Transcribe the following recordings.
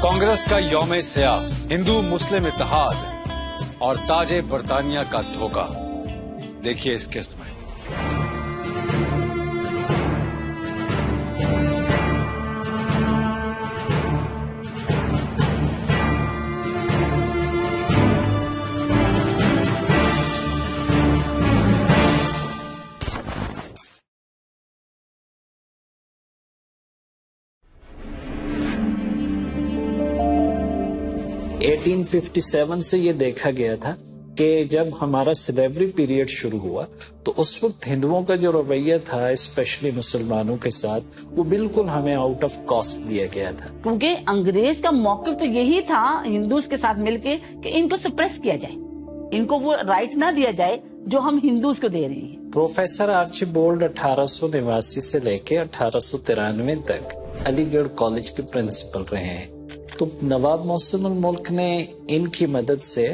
کانگریس کا یوم سیاہ، ہندو مسلم اتحاد اور تاج برطانیہ کا دھوکہ، دیکھیے اس قسط میں۔ 1857 سے یہ دیکھا گیا تھا کہ جب ہمارا سلیوری پیریڈ شروع ہوا تو اس وقت ہندوؤں کا جو رویہ تھا اسپیشلی مسلمانوں کے ساتھ وہ بالکل ہمیں آؤٹ آف کاسٹ دیا گیا تھا، کیونکہ انگریز کا موقف تو یہی تھا ہندوز کے ساتھ مل کے کہ ان کو سپریس کیا جائے، ان کو وہ رائٹ نہ دیا جائے جو ہم ہندوز کو دے رہے ہیں۔ پروفیسر آرچی بولڈ 1889 سے لے کے 1893 تک علی گڑھ کالج کے پرنسپل رہے ہیں، تو نواب محسن الملک نے ان کی مدد سے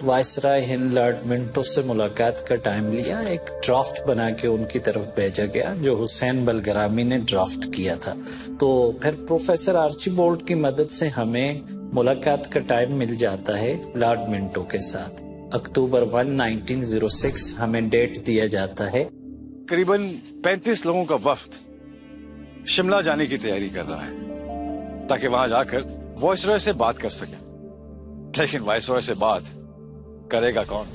وائسرائے ہند لارڈ منٹو سے ملاقات کا ٹائم لیا، ایک ڈرافٹ بنا کے ان کی طرف بھیجا گیا جو حسین بلگرامی نے ڈرافٹ کیا تھا۔ تو پھر پروفیسر آرچی بولڈ کی مدد سے ہمیں ملاقات کا ٹائم مل جاتا ہے لارڈ منٹو کے ساتھ۔ اکتوبر 1، 1906 ہمیں ڈیٹ دیا جاتا ہے۔ قریباً 35 لوگوں کا وفد شملہ جانے کی تیاری کر رہا ہے تاکہ وہاں جا کر وائس رائے سے بات کر سکیں، لیکن وائس رائے سے بات کرے گا کون؟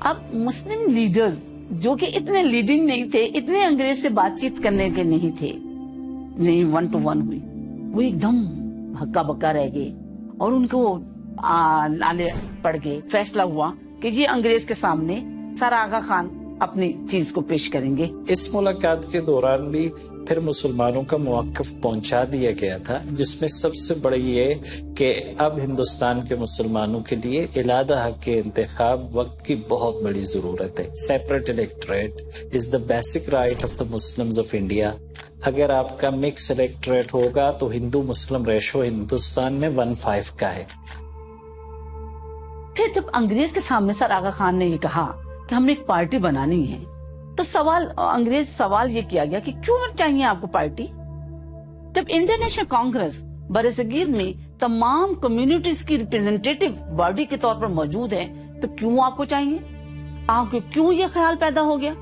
اب مسلم لیڈرز جو کہ اتنے لیڈنگ نہیں تھے، اتنے انگریز سے بات چیت کرنے کے نہیں تھے، نہیں 1 to 1 ہوئی، وہ ایک دم ہکا بکا رہ گئے اور ان کو نالے پڑ گئے۔ فیصلہ ہوا کہ یہ انگریز کے سامنے سر آغا خان اپنی چیز کو پیش کریں گے۔ اس ملاقات کے دوران بھی پھر مسلمانوں کا موقف پہنچا دیا گیا تھا، جس میں سب سے بڑی یہ کہ اب ہندوستان کے مسلمانوں کے لیے علادہ حق کے انتخاب وقت کی بہت بڑی ضرورت ہے۔ Separate electorate is the basic right of the Muslims of India. اگر آپ کا مکس الیکٹوریٹ ہوگا تو ہندو مسلم ریشو ہندوستان میں 1:5 کا ہے۔ پھر جب انگریز کے سامنے سر آغا خان نے یہ کہا کہ ہم نے ایک پارٹی بنانی ہے تو انگریز سوال یہ کیا گیا کہ کیوں چاہیے آپ کو پارٹی؟ جب انڈین نیشنل کانگریس برصغیر میں تمام کمیونٹیز کی ریپرزینٹیٹیو باڈی کے طور پر موجود ہے تو کیوں آپ کو چاہیے؟ آپ کو کیوں یہ خیال پیدا ہو گیا؟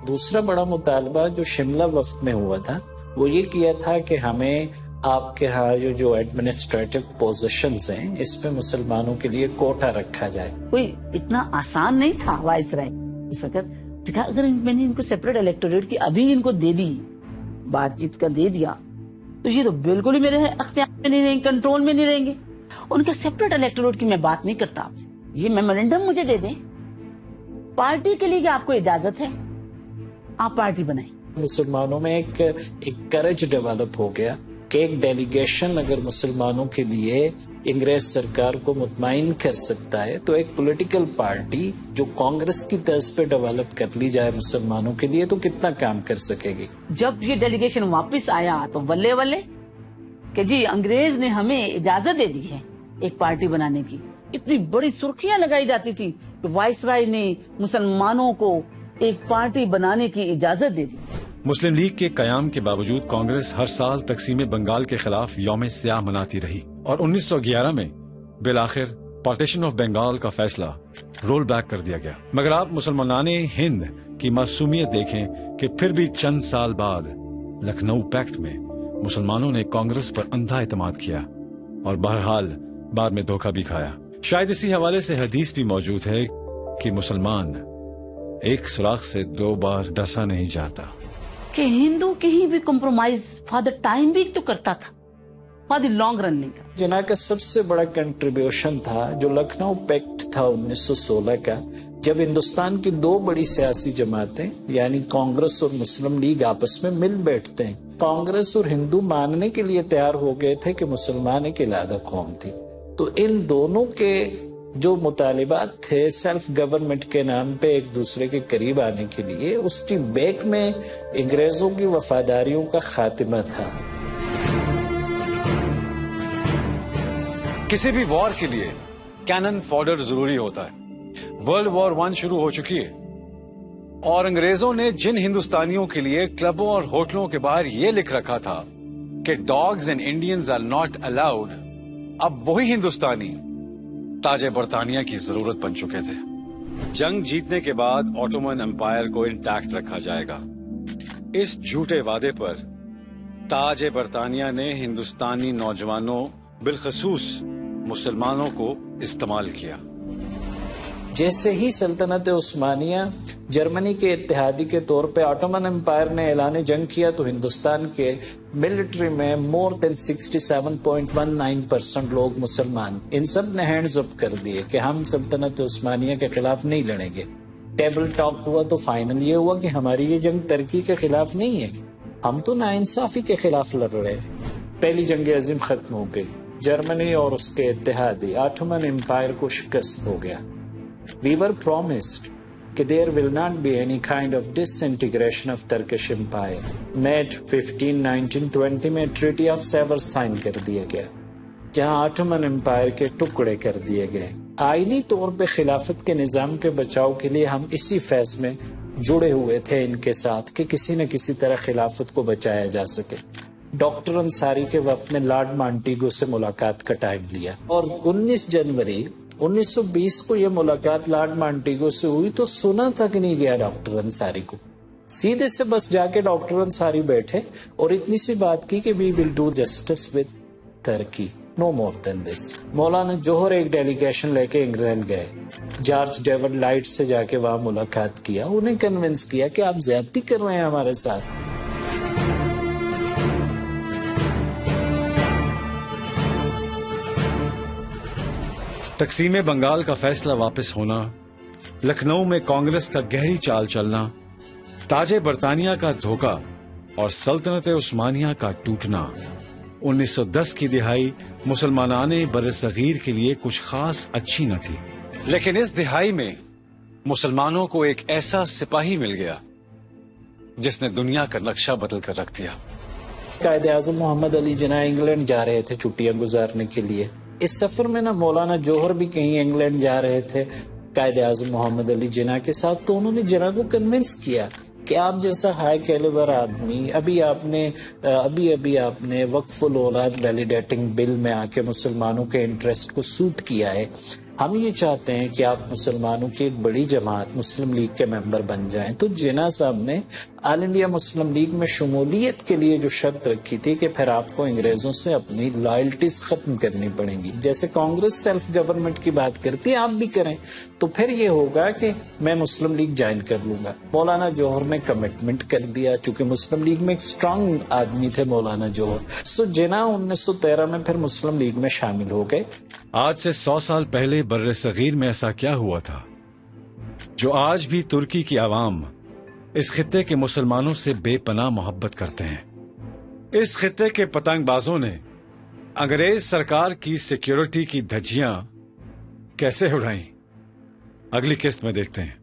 دوسرا بڑا مطالبہ جو شملہ وفد میں ہوا تھا وہ یہ کیا تھا کہ ہمیں آپ کے ہاں جو ایڈمنسٹریٹو پوزیشنز ہیں اس میں مسلمانوں کے لیے کوٹا رکھا جائے۔ کوئی اتنا آسان نہیں تھا وائس رائے اس وقت۔ اگر میں نے ان کو سیپریٹ الیکٹوریٹ کی ابھی ان کو دے دی، بات چیت کا دے دیا، تو یہ تو بالکل ہی میرے اختیار میں نہیں رہیں گے، کنٹرول میں نہیں رہیں گے۔ ان کے سیپریٹ الیکٹوریٹ کی میں بات نہیں کرتا آپ سے، یہ میمورینڈم مجھے دے دیں، پارٹی کے لیے آپ کو اجازت ہے، آپ پارٹی بنائیں۔ مسلمانوں میں ایک کرج ڈیولپ ہو گیا کہ ایک ڈیلیگیشن اگر مسلمانوں کے لیے انگریز سرکار کو مطمئن کر سکتا ہے تو ایک پولیٹیکل پارٹی جو کانگریس کی طرز پہ ڈیولپ کر لی جائے مسلمانوں کے لیے تو کتنا کام کر سکے گی۔ جب یہ ڈیلیگیشن واپس آیا تو ولے ولے کہ جی انگریز نے ہمیں اجازت دے دی ہے ایک پارٹی بنانے کی۔ اتنی بڑی سرخیاں لگائی جاتی تھی کہ وائس رائے نے مسلمانوں کو ایک پارٹی بنانے کی اجازت دے دی۔ مسلم لیگ کے قیام کے باوجود کانگریس ہر سال تقسیم بنگال کے خلاف یوم سیاہ مناتی رہی اور 1911 میں بالآخر پارٹیشن آف بنگال کا فیصلہ رول بیک کر دیا گیا۔ مگر آپ مسلمان ہند کی معصومیت دیکھیں کہ پھر بھی چند سال بعد لکھنؤ پیکٹ میں مسلمانوں نے کانگریس پر اندھا اعتماد کیا اور بہرحال بعد میں دھوکہ بھی کھایا۔ شاید اسی حوالے سے حدیث بھی موجود ہے کہ مسلمان ایک سوراخ سے 2 بار ڈسا نہیں جاتا، کہ ہندو کہیں بھی کمپرومائز فار دا ٹائم بھی تو کرتا تھا، فار دی لانگ رن نہیں کرتا۔ جناح کا سب سے بڑا کنٹریبیوشن تھا جو لکھنؤ پیکٹ تھا 1916 کا، جب ہندوستان کی 2 بڑی سیاسی جماعتیں یعنی کانگریس اور مسلم لیگ آپس میں مل بیٹھتے ہیں۔ کانگریس اور ہندو ماننے کے لیے تیار ہو گئے تھے کہ مسلمان ایک علیحدہ قوم تھی، تو ان دونوں کے جو مطالبات تھے سیلف گورنمنٹ کے نام پہ ایک دوسرے کے قریب آنے کے لیے، اس کی بیک میں انگریزوں کی وفاداریوں کا خاتمہ تھا۔ کسی بھی وار کے لیے کینن فوڈر ضروری ہوتا ہے۔ ورلڈ وار 1 شروع ہو چکی ہے اور انگریزوں نے جن ہندوستانیوں کے لیے کلبوں اور ہوٹلوں کے باہر یہ لکھ رکھا تھا کہ dogs and Indians are not allowed, اب وہی ہندوستانی تاج برطانیہ کی ضرورت بن چکے تھے. جنگ جیتنے کے بعد آٹومن امپائر کو انٹیکٹ رکھا جائے گا. اس جھوٹے وعدے پر تاج برطانیہ نے ہندوستانی نوجوانوں بالخصوص مسلمانوں کو استعمال کیا. جیسے ہی سلطنت عثمانیہ جرمنی کے اتحادی کے طور پہ آٹومن امپائر نے اعلان جنگ کیا تو ہندوستان کے ملٹری میں مور دین 67.19% لوگ مسلمان. ان سب نے ہینڈز اپ کر دیے کہ ہم سلطنت عثمانیہ کے خلاف نہیں لڑیں گے. ٹیبل ٹاک ہوا تو فائنل یہ ہوا کہ ہماری یہ جنگ ترکی کے خلاف نہیں ہے, ہم تو ناانصافی کے خلاف لڑ رہے ہیں. پہلی جنگ عظیم ختم ہو گئی. جرمنی اور اس کے اتحادی آٹومن امپائر کو شکست ہو گیا. We were promised that there will not be any kind of disintegration of Turkish Empire. May 15, 1920 میں Treaty of Sevres سائن کر دیا گیا جہاں آٹومن امپائر کے ٹکڑے کر دیے گئے. آئینی طور پہ خلافت کے نظام کے بچاؤ کے لیے ہم اسی فیض میں جڑے ہوئے تھے ان کے ساتھ کہ کسی نہ کسی طرح خلافت کو بچایا جا سکے. ڈاکٹر انصاری کے وفد نے لارڈ مانٹیگو سے ملاقات کا ٹائم لیا اور 19 جنوری 1920 کو یہ ملاقات لارڈ مانٹیگو سے ہوئی تو سنا تک نہیں گیا ڈاکٹر انصاری کو. سیدھے سے بس جا کے ڈاکٹر انصاری بیٹھے اور اتنی سی بات کی کہ وی ول ڈو جسٹس ود ترکی, نو مور دین دس. مولانا جوہر ایک ڈیلیگیشن لے کے انگلینڈ گئے. جارج ڈیوڈ لائٹ سے جا کے وہاں ملاقات کیا, انہیں کنونس کیا کہ آپ زیادتی کر رہے ہیں ہمارے ساتھ. تقسیم بنگال کا فیصلہ واپس ہونا, لکھنؤ میں کانگریس کا گہری چال چلنا, تاج برطانیہ کا دھوکہ اور سلطنت عثمانیہ کا ٹوٹنا. 1910 کی دہائی مسلمانان بر صغیر کے لیے کچھ خاص اچھی نہ تھی, لیکن اس دہائی میں مسلمانوں کو ایک ایسا سپاہی مل گیا جس نے دنیا کا نقشہ بدل کر رکھ دیا. قائد اعظم محمد علی جناح انگلینڈ جا رہے تھے چھٹیاں گزارنے کے لیے. اس سفر میں نا مولانا جوہر بھی کہیں انگلینڈ جا رہے تھے قائد اعظم محمد علی جناح کے ساتھ. تو انہوں نے جناح کو کنونس کیا کہ آپ جیسا ہائی کیلیبر آدمی ابھی آپ نے وقف الاولاد ویلیڈیٹنگ بل میں آ کے مسلمانوں کے انٹرسٹ کو سوٹ کیا ہے. ہم یہ چاہتے ہیں کہ آپ مسلمانوں کی ایک بڑی جماعت مسلم لیگ کے ممبر بن جائیں. تو جناح صاحب نے آل انڈیا مسلم لیگ میں شمولیت کے لیے جو شرط رکھی تھی کہ پھر آپ کو انگریزوں سے اپنی لائلٹیز ختم کرنی پڑیں گی. جیسے کانگریس سیلف گورنمنٹ کی بات کرتی ہے آپ بھی کریں تو پھر یہ ہوگا کہ میں مسلم لیگ جوائن کر لوں گا. مولانا جوہر نے کمٹمنٹ کر دیا چونکہ مسلم لیگ میں ایک اسٹرانگ آدمی تھے مولانا جوہر. سو جناح 1913 میں پھر مسلم لیگ میں شامل ہو گئے. آج سے 100 سال پہلے بر صغیر میں ایسا کیا ہوا تھا جو آج بھی ترکی کی عوام اس خطے کے مسلمانوں سے بے پناہ محبت کرتے ہیں؟ اس خطے کے پتنگ بازوں نے انگریز سرکار کی سیکیورٹی کی دھجیاں کیسے اڑائیں؟ اگلی قسط میں دیکھتے ہیں.